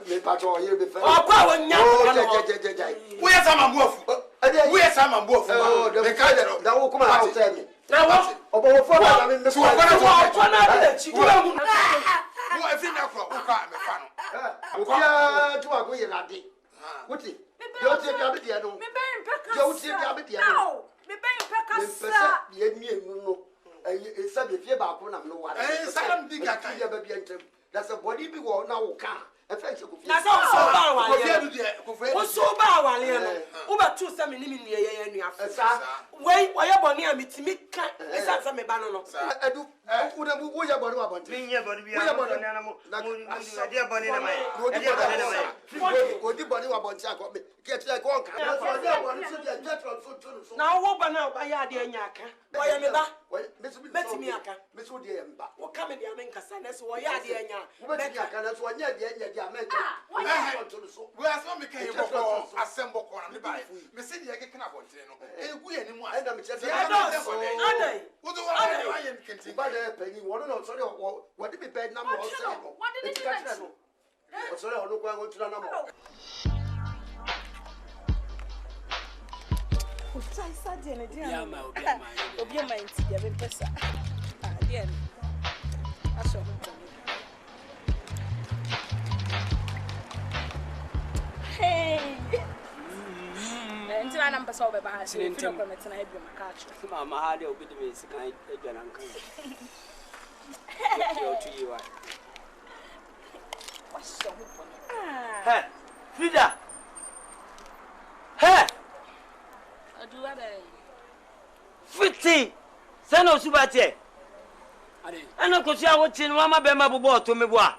me pacho here be fair. Oh, kwa wonya. We are some ambuofu. We are some ambuofu. Oh, the kind that will come out tell me. Now what? Obo for na me so na de chi. Wo afi na kro wo ka me fa no. Obia to agoye na de. Wuti. Yo ti bia be de no. Me ben peka. Yo ti bia be de no. Me ben peka sa. Me ye mienu no. E sa be fie ba ko na me no wa. Salam di kaka. Ya be bia ntem. That's a body be wo na wo ka. E fa se ko fie. Na so ba wa le. Ko fe Wo so ba wa le no. Wo ba tu sa me ni me nue ye nua. Sa. Wei, oye boni a mitimi ka. Esa sa me ba no no. Edu, wo na wo ya body wa bonte. Min ye body bia. Wo na mo. Ade body na mai. Ade body na mai. Odi body wa bonte akọ me. Get like one can. Ode body so dia get from so. Na wo ba na ba ya de anya aka. Oye me ba. Betimi aka. Me so dia mba. Wo ka me dia me nkasa na so wo ya de anya. Wo betimi aka na so anya de dia me. We are so me kan boko assemble ko na me ba. Me se dia ke kana bonte no. Egu ye ni mu a. Na me che. Adai. Wo do wa ye kenti. Ba de penny wo no sorry wo de be bed na mo so. What did you do? O sorry o no kwa go tuna na mo. O sai sa de ne dia. Ya ma Obi ma nti dia be pesa. Ah, dia. Aso. Hey. Nti na namba so be ba ha. Fi do promise na hebi makacho. Mama ha de obi de me sikan edwa na nkan. Yo to you why. What's so funny? Hey, Frida. Hey. Adu ade. 15. Sano subate. Ade. Ana ko sia wo tin wa ma be ma bobo to me bo a.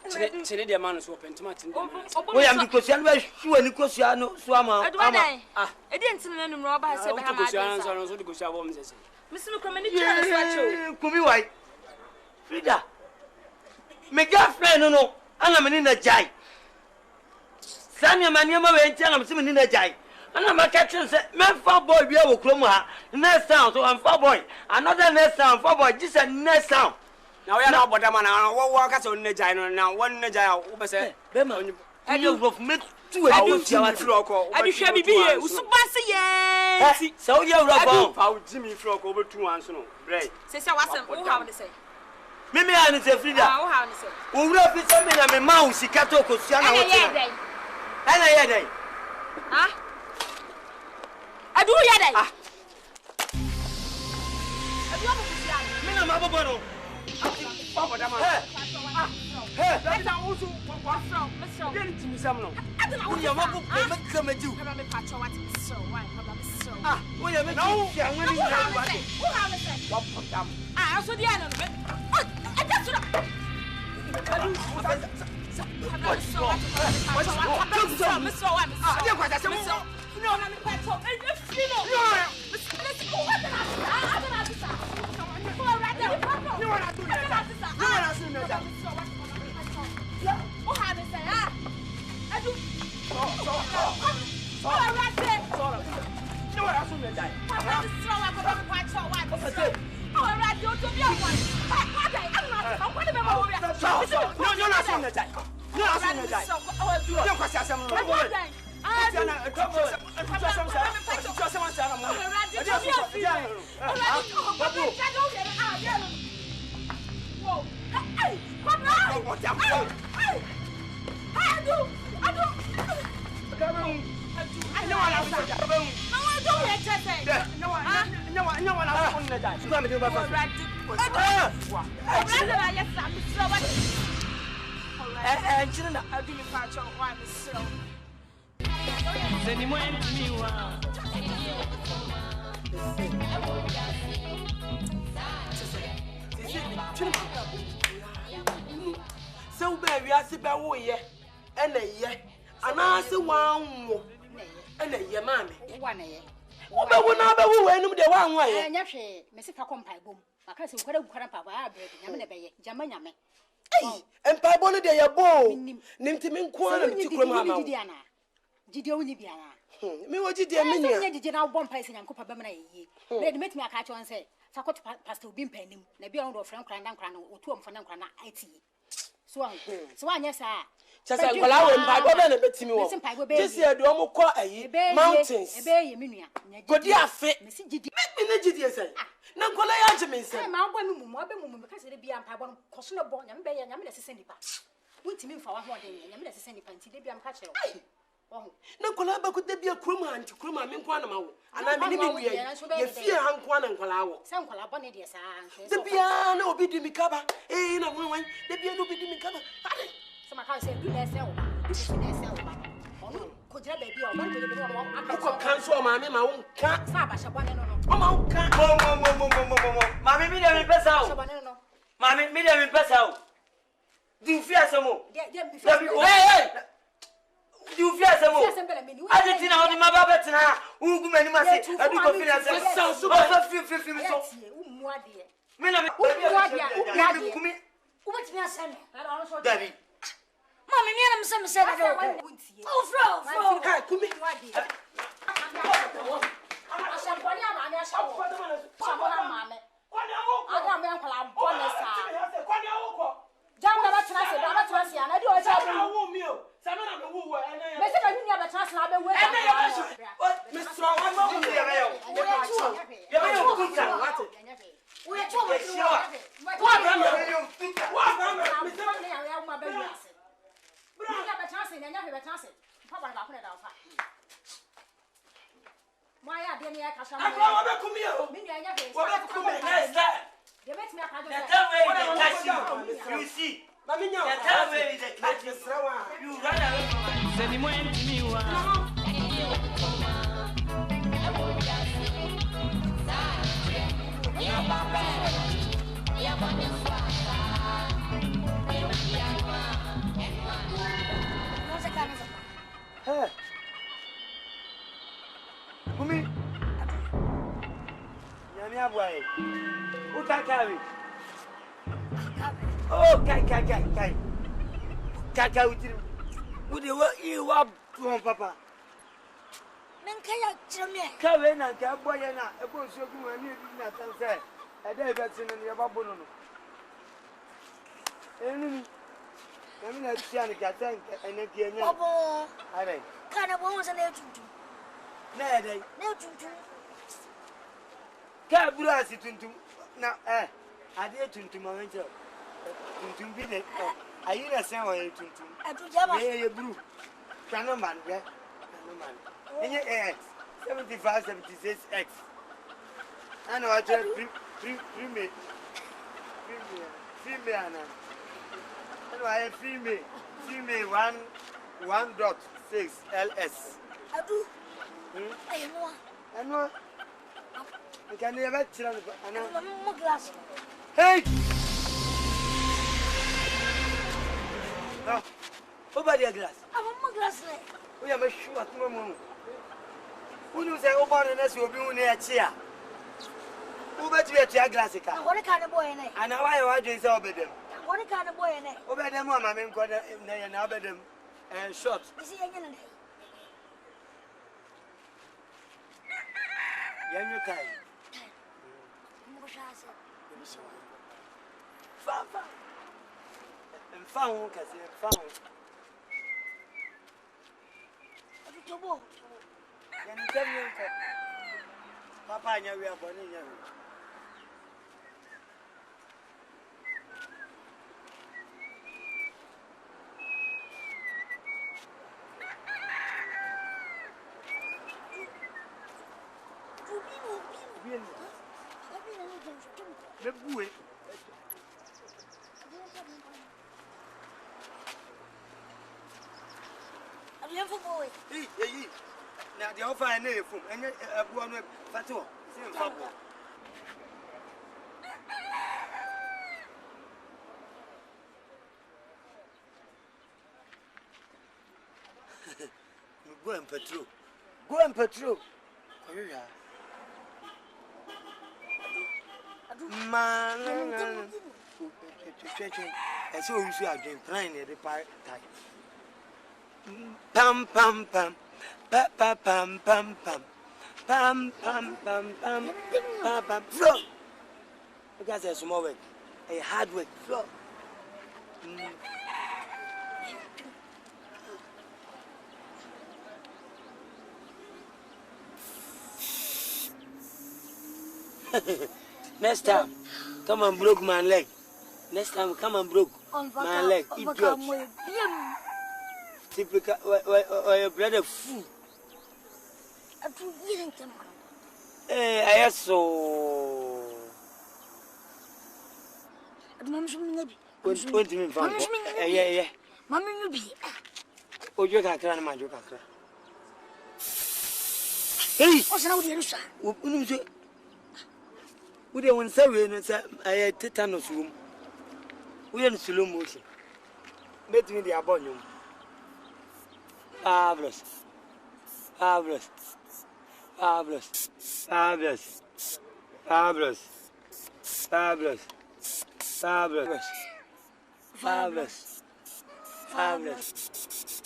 Chene de man so pentima tin. Wo ya mi ko sia no hwa ni ko sia no so ama. Ah. E de ntin na numro ba se be ha ma ade. So de ko sia bo msese. Misimi ko mani chance wacho. Kubi wai. Frida. Me girlfriend no. Ana me ni na jai. Sanya mani ma we ntia na me ni na jai. Ana ma ka tren se me fa boy bia wo krom ha. Next sound so I'm fa boy. Another next sound fa boy just a next sound. Now we are not boda man wo ka so na jai no na one na jai wo be se. Be ma. Adu rof me tu adu tia froko. Adu hwa bibi ye usuba se ye. So ye rof. Fa Jimmy froko obetu wan so no. Brai. Se se wasem wo ha wo say. Mimi ani se Frida. Ah wo ha wo say. Wo wura fi se me na me ma wo sika to ko sia na wo tia. Ana ye dai. Ah? Adu ye dai. Ah. Adu wo bu sia. Me na ma bobo no. Papa da man. Hey, That also Mr. Get it me some no. Aduna Wo ya ma bobo me kama ju. Kama me pacho what so why kama me so. Ah, wo ya me tia ngani Who na have wa. it? Who have it? Wa podam. Ah, so dia no me. Oh, I just so. So baby, I see by wo ye, and a ye, and I see one more, and a ye, mammy. One a year. What about when I will win the one way? And Yashi, Mr. Pacompai boom. My cousin, what a grandpa, I break, Yamana. Hey, and Pabona de your bow, Nintimin Quan, Diana. Did you only be Anna? Me what did you mean? Did you now one place in Uncle Bamana? Let me a catch and say, Sakot Pastor Bim Penny, maybe on the Frank Cran or 2 of Frank Crana IT. So anya sa. Chasa nkwala we mpa do be na betimi wo. Jesi edu omo ko ayi mountains. Ebe ye menua. Godi afe. Mesi gidi. Me na gidi esen. Na nkwala ya age me esen. Ma agba mi mumu, abe mumu ka se de bia mpa bo koso no bo nyame be ye nyame na sese nipa. Wuntimi mfa wa ho de nyame na sese nipa nti de bia mka kire wo. Na nkwala ba ko de bia kuruma anti kuruma me nkwa na ma wo. Ana me ni me wie. Ye fie ha nkwa na nkwala wo. Sa nkwala bo ne de sa. De bia na obi di mi kaba. Na nwan de bia no obi di mi kaba. Ade. So ma ka se du na se wo. Du na se wo. Ono ko jira be bia o ba ko de bia o ko cancel ma me ma won ka. Sa ba sha bo ne no. O ma won ka. Mo. Mami mi de mi pesa o. Sha bo ne no. Mami mi de mi pesa o. Di fi asemo. Hey. Di fi asemo. Ade tina oni ma ba betina. Ungu mani ma se. Adu ko fi asemo. So fi mi so. Umu ade. Me na me. Umu ade. Kumi. Ubetini aseme. Daddy. Mami mi na mse mse na do. Oh fro. Ha kumi. Ashamponi amani ashawo. Shabona mame. Aga me nkwala bonesa. Kwani awoko. Jamba ba tena se ana di o ja bu. Wo mi o. Sa me na me wo ene. Me se ba huni aba tena se na be we. Ene ya ba so. Me so wa ma wo ya me yo. Ya me yo kuka. We cho mo. Wa ba me. Me se na ya ma ba wi ase. Bra ya ba tena se na nya be tena se. Pa ba ba ko na da fa. Moya de ne ya ka sha mo. Akwa wa be kumi o. Me nya nya be. Wa be kumi. Next time. You bet me a card. You see. Na me nya. Tell me the catch. You run away from me. Send him when to me one. Hey. Kumi. Nyami abwaye. Utakari. Oh, kai. Kaka utiri. Udi wa iwa pon papa. Menkaya chirome. Kawe na ka boye na ebo nsogu ma ni na tanse. Ede ebe tinu ni yaba bono no. Enini. Kami na tia ni ka tan ene ki enya. Obo. Are. Kana bo won se na etuntu. Na ede. Na etuntu. Ka buru asi tuntum. Na ade tuntum awenje. Tuntum bi de. Ayi na sen wa tuntum. Adu jama. Ye buru. Kana man ge. Kana man. Enye 75 76x. Ana wa je female ana. Ana wa female 1.6 ls. Adu. Ayi mo. Ano? Can you ever tell ana? Mo glass. Hey! No. Over the glass. I'm mo glass. We are sure at no moment. Who knows I open and as you be on a chair? Who bet you at your glass? What kind of boy in it? And now I just over them. What kind of boy in it? Over them, Mamma, and got an over them and shot. Is he again? Young time. And found, found. Papa, we are born in you. Le bouet. Now the offer I know from any one fato. Same fato. Go and patrol. Go and patrol. Man, I saw you see again playing at the park. Pam pam pam, pa pa pam pam pam, pam pam pam pam, pam pam. Flow. Because there's more work, a hard work. Flow. Next time, come and broke my leg. Next time, come and broke my leg. Idiot. Typical, or your brother fool. I so. What do you mean, Father? Yeah. Mammy, you be. Oh, you can't cry, man, you can't cry. Hey, What's wrong with you? we don't want to say I had tetanus room. We are in slow motion. Bet me the abonium. Fabulous.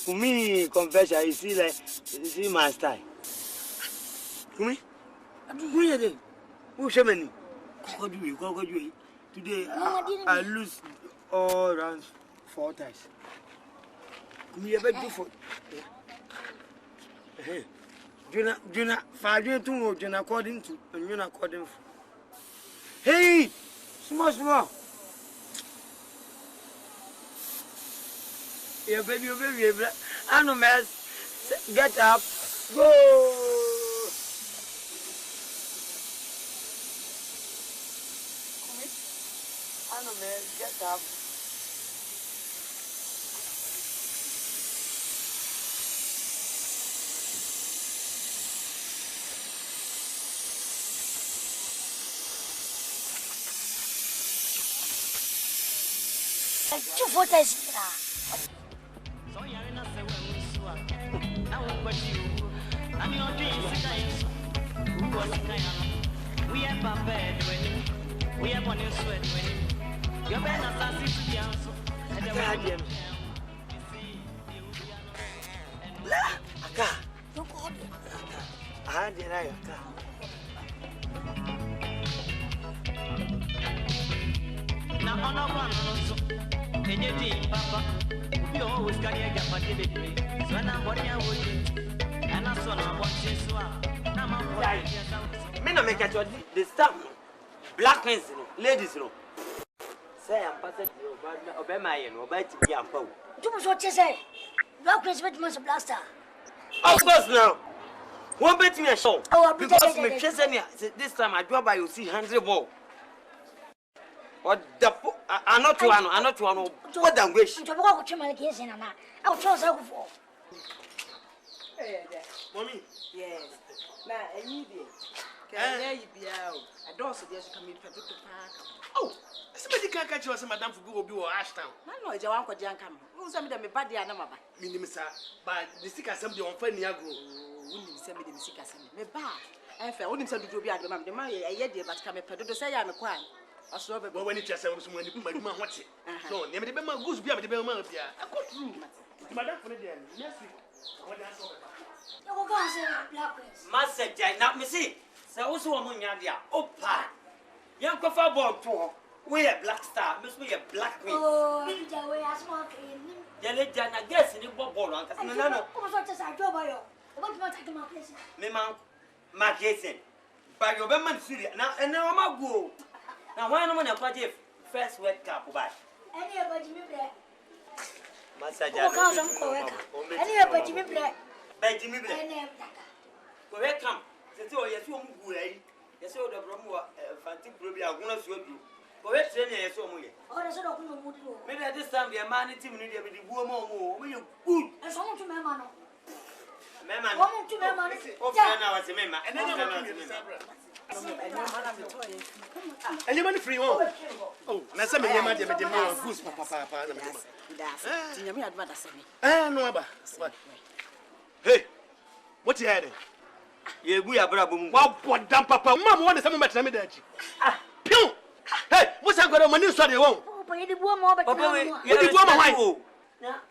For me, confession, you see my style. For me? Who are they? Who show me? Today, I lose all rounds 4 times. Me a bit different. Juna, 5 years to Juna according to, and you're not according. Hey, small. Yeah, baby, I know, man. Get up, go. I know, man. Get up. Two photos. We are prepared when we are on your sweat when you're better than 60 years. Don't go on. I deny your car. Now, on a one also, in your team, Papa, we always carry a gap at the so now what I would, and I saw no one since now I'm Men make it the stuff. Black men, ladies, say I'm passing obey my and obey to be a poe. Do what you say. Black is with most blaster. Of course, now. One bet me a show. Oh, because me this time I drop by you see 100 ball. What the I'm not one. What the wish? I'm going to my case in a man. I'll trust her for. Mommy. Yes. Now, I need it. There you be out. I don't suggest coming to the park. Oh, somebody can't catch you as Madame Fugu or Ashtown. I know it's a one for Jankam. Who's some of them body and number? Minimum, sir, but the stick assembly on Feniago. Wouldn't send me the sick assembly. Me bar. I felt only some to be at the man. The man, I yet did, but come a pedal to say I'm a quine. I saw the when it just was when you put my man watch it. So, never the man goes beyond the Belmont. I got through. Madame for the day. Yes, what I saw. You go and say black is. Master Jack, not me see. So also among Yadia. Oh, pa. Young coffee ball tour. We a black star, Miss me a black queen. Oh, the way I smoke in. Yellow Jan, I guess in the ball. No. What does I do by you? What do I take my place? Me, my case. By your women, now, and now I'm go. Now, why no one a party first wet cap by? Anybody me black. Master Jack, anybody me black. By Jimmy Black. Where come? Yes, you will. Yes, the problem Fantic will be a woman to you. Where training is so much. Maybe at this time, the man is with the woman who you good. And someone to my man. Mamma, woman to my man. I was a member, and and you money free. Oh, now some of them are the goose, papa. No, hey, what you had? Yeah, we are bravo. What damn papa? Mom wanted some much damage. Pew! Hey, what's that got on my new study? Won't Papa, you did one more, but you did one more.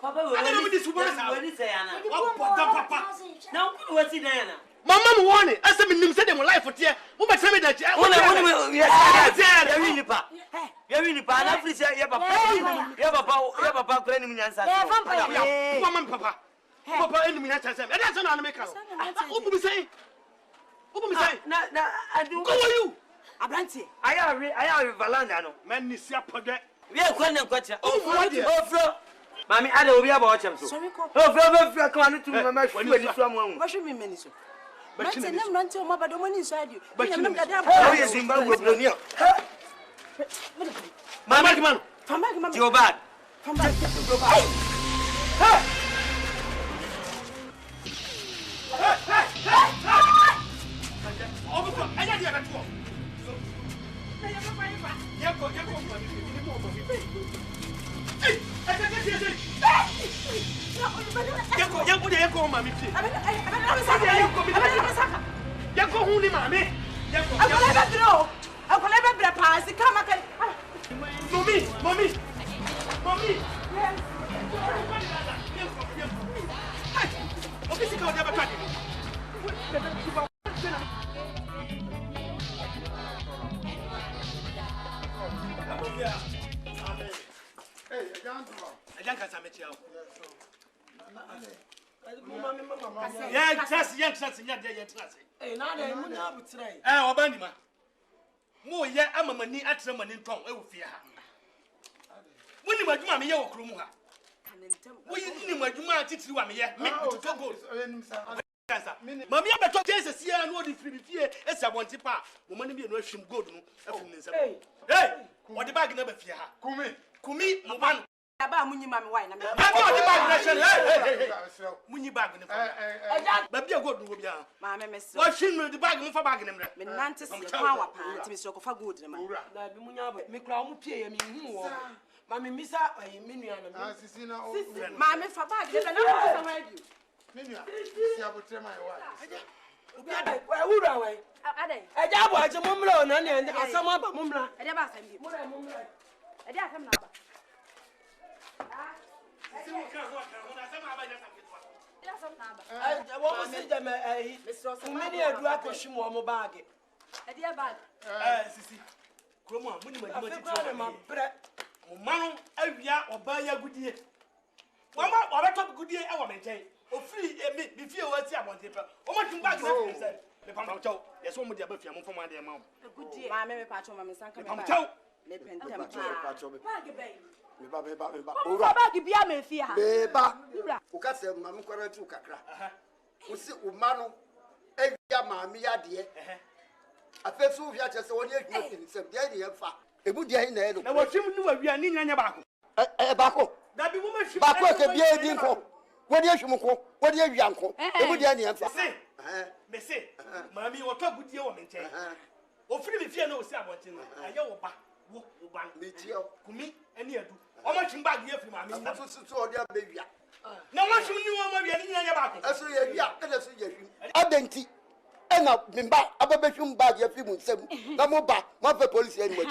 Papa, I don't know this woman. What is Diana? Papa. Now, what's it, Diana? My mom wanted. I said, you said them life for tear. What about me that you're really bad. I'm pretty sure you have a papa, planning answer. Papa. Papa, enemy answer. And that's not make us. What will we say? What will we say? I do. Go you. Abranti. I have Valanda no. Man ni sia pode. We are going to catch. Oh, Mammy, I don't be about him. Sorry, oh, come on to my friend. What should mean, Minister? But you never run to my bad money inside you. But you never got is Zimbabwe. Mamma, man, come back, you're bad. Come back, go Mammy, I better Jesus here and what if you fear as I want to pass. Woman be no shim good. Hey, what the bag never fear. Kumi, Moman. About Muni Mammy Wine. Muni bag. But be a good Rubia. Mamma, Miss. What she will the bag for bagging them. Menantis, power pant, Miss Rock for good. Mammy, Miss Minion. Mammy, for bag. Where would I wait? I got watch a mumble and some other mumble. I never send you. I didn't come now. I want to see them a many a drug or shimo bag. A dear bag. Sissy. Come on, my bread. Man, Agya or buy a good year. One more, or I talk good year, I will maintain. Oh, free, be few words I want to pay. Oh, what you back said. The Pamto, yes, one with the other from my dear mom. A good dear, my mammy patch on my son. Pamto, what do you want? What do you uncle? Every day, me say, Mammy, what talk with you, maintain. Oh, free if you know someone. I know back, walk, me, and you do. How much in back here for Mammy? That's baby. No one should know what we are about. I say, yeah, I didn't. And I've been back, I've been back your few months. No more back, one for police anyway.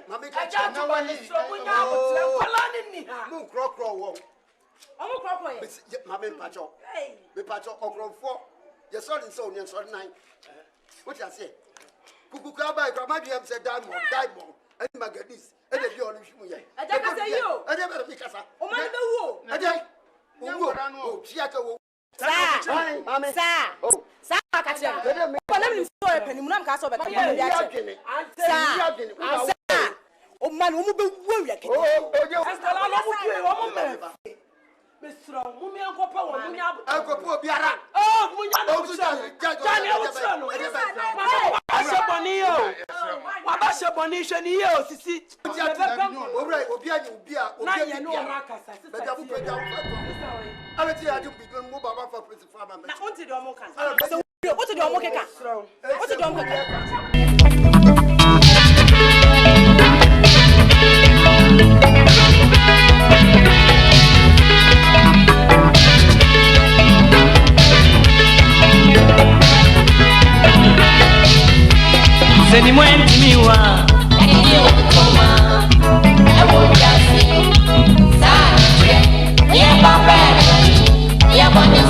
Mammy, I can't know one is no crow. I'm a crop. Mammy Pacho. The Pacho of 4. Your son and son, and son 9. What I say? Kukuka, Grandma, said diamond, and Magadis, and the John Shmuya. I never say you. I never make us. Oh, my no. I don't. Oh, Chiaco. Mammy, sir. Oh, sir, I can't tell. Penny, Castle, but oh, man, who will be worried. Oh, Mr. Mummy and Papa, Uncle Biara. Oh, Basha Bonio. Basha Bonisha, you see. Seni mwenti miwa Ndiyo kutoma Ewo yasi Sanje Niye bambe Niye bambe